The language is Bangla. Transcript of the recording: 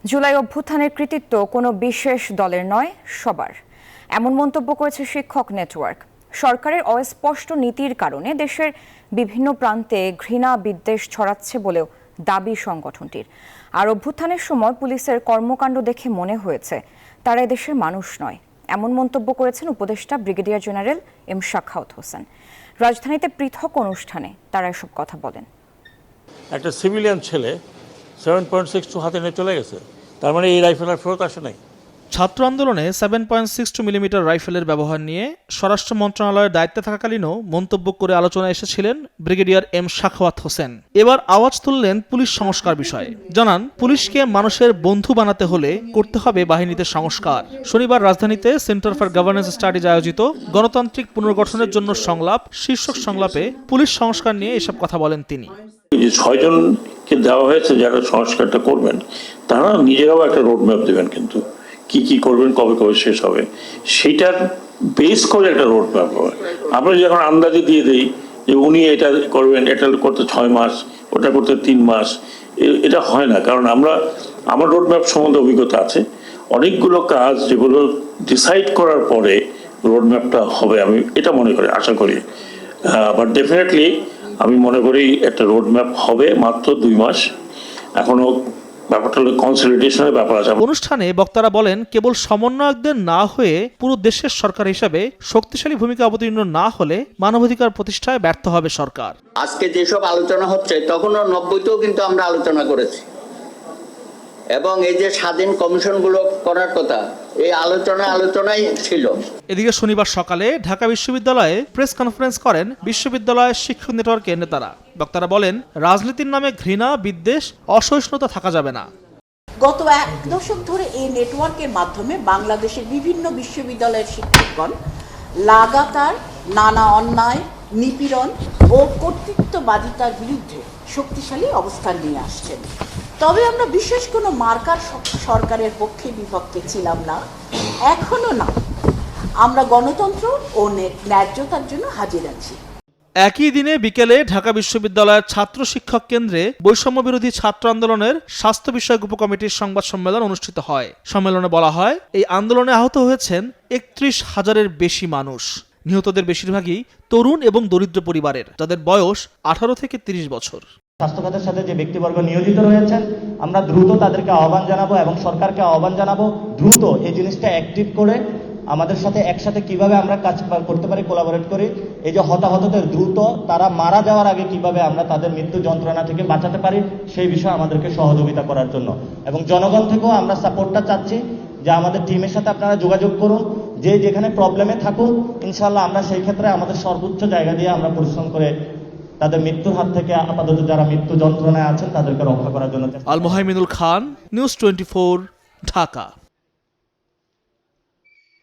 জুলাই অভ্যুত্থানের কৃতিত্ব কোনো বিশেষ দলের নয়, সবার। এমন মন্তব্য করেছে শিক্ষক নেটওয়ার্ক। সরকারের অস্পষ্ট নীতির কারণে দেশের বিভিন্ন প্রান্তে ঘৃণা বিদ্বেষ ছড়াচ্ছে বলেও দাবি সংগঠনটির। আর অভ্যুত্থানের সময় পুলিশের কর্মকাণ্ড দেখে মনে হয়েছে তারা এদেশের মানুষ নয়, এমন মন্তব্য করেছেন উপদেষ্টা brigadier general M Sakhawat Hossain. রাজধানীতে পৃথক অনুষ্ঠানে তারা এসব কথা বলেন। একটা সিভিলিয়ান ছেলে 7.62 হাতে নিয়ে চলে গেছে, তার মানে এই রাইফেল আর ফেরত আসে নাই। ছাত্র আন্দোলনে 7.62 মিলিমিটার রাইফেলের ব্যবহার নিয়ে স্বরাষ্ট্র মন্ত্রণালয়ের দায়িত্বে থাকাকালীনও মন্তব্য করে আলোচনায় এসেছিলেন ব্রিগেডিয়ার এম সাখাওয়াত হোসেন। এবার আওয়াজ তুললেন পুলিশ সংস্কার বিষয়ে। জানান, পুলিশকে মানুষের বন্ধু বানাতে হলে করতে হবে বাহিনীতে সংস্কার। শনিবার রাজধানীতে সেন্টার ফর গভর্নেন্স স্টাডিজ আয়োজিত গণতান্ত্রিক পুনর্গঠনের জন্য সংলাপ শীর্ষক সংলাপে পুলিশ সংস্কার নিয়ে এসব কথা বলেন তিনি। 6 জনকে দেওয়া হয়েছে যারা সংস্কারটা করবেন, তারা নিজেরাও একটা রোডম্যাপ দেবেন, কিন্তু কি কি করবেন, কবে কবে শেষ হবে সেইটার বেস করে একটা রোডম্যাপ হবে। আমরা যখন আন্দাজে দিয়ে দিই যে উনি এটা করবেন, এটা করতে 6 মাস, ওটা করতে 3 মাস, এটা হয় না। কারণ আমার রোডম্যাপ সম্বন্ধে অভিজ্ঞতা আছে। অনেকগুলো কাজ যেগুলো ডিসাইড করার পরে রোডম্যাপটা হবে, আমি এটা মনে করি, আশা করি। বাট ডেফিনেটলি আমি মনে করি একটা রোডম্যাপ হবে। মাত্র 2 মাস, এখনো ব্যাপারটা হলো কনসলিডেশনের ব্যাপার আছে। অনুষ্ঠানে বক্তারা বলেন, কেবল সমন্বয়কদের না হয়ে পুরো দেশের সরকার হিসেবে শক্তিশালী ভূমিকা অবতীর্ণ না হলে মানবাধিকার প্রতিষ্ঠায় ব্যর্থ হবে সরকার। আজকে যেসব আলোচনা হচ্ছে তখনও 90তেও কিন্তু আমরা আলোচনা করেছি, এবং এই যে স্বাধীন কমিশনগুলো করার কথা, এই আলোচনাই ছিল। এদিকে শনিবার সকালে ঢাকা বিশ্ববিদ্যালয়ে প্রেস কনফারেন্স করেন বিশ্ববিদ্যালয়ের শিক্ষক নেটওয়ার্কের নেতারা। বক্তারা বলেন, রাজনীতির নামে ঘৃণা বিদ্বেষ অসহিষ্ণুতা থাকা যাবে না। গত 1 দশক ধরে এই নেটওয়ার্কের মাধ্যমে বাংলাদেশের বিভিন্ন বিশ্ববিদ্যালয়ের শিক্ষকগণ লাগাতার নানা অন্যায়, নিপীড়ন ও কর্তৃত্ববাদিতার বিরুদ্ধে শক্তিশালী অবস্থান নিয়ে আসছেন। তবে আমরা বিশেষ কোনো মার্কার সরকারের পক্ষে বিপক্ষে ছিলাম না, এখনো না। আমরা গণতন্ত্র ও ন্যায্যতার জন্য হাজির আছি। একই দিনে বিকেলে ঢাকা বিশ্ববিদ্যালয়ের ছাত্র শিক্ষক কেন্দ্রে বৈষম্য বিরোধী ছাত্র আন্দোলনের স্বাস্থ্য বিষয়ক উপকমিটির সংবাদ সম্মেলন অনুষ্ঠিত হয়। সম্মেলনে বলা হয়, এই আন্দোলনে আহত হয়েছেন 31,000-এর বেশি মানুষ। নিহতদের বেশিরভাগই তরুণ এবং দরিদ্র পরিবারের, যাদের বয়স 18 থেকে 30 বছর। স্বাস্থ্য খাতের সাথে যে ব্যক্তিবর্গ নিয়োজিত রয়েছেন, আমরা দ্রুত তাদেরকে আহ্বান জানাবো এবং সরকারকে আহ্বান জানাবো দ্রুত এই জিনিসটা অ্যাক্টিভ করে আমাদের সাথে একসাথে কিভাবে আমরা কাজ করতে পারি, কোলাবোরেট করি। এই যে হতাহতদের দ্রুত তারা মারা যাওয়ার আগে কিভাবে আমরা তাদের মৃত্যু যন্ত্রণা থেকে বাঁচাতে পারি, সেই বিষয়ে আমাদেরকে সহযোগিতা করার জন্য। এবং জনগণ থেকেও আমরা সাপোর্টটা চাচ্ছি যে আমাদের টিমের সাথে আপনারা যোগাযোগ করুন, যে যেখানে প্রবলেমে থাকুন, ইনশাআল্লাহ আমরা সেই ক্ষেত্রে আমাদের সর্বোচ্চ জায়গা দিয়ে আমরা পরিশ্রম করে তাদের মৃত্যুর হাত থেকে আপাতত যারা মৃত্যু যন্ত্রণায় আছেন তাদেরকে রক্ষা করার জন্য। আল মোহাইমিনুল খান, নিউজ 24, ঢাকা।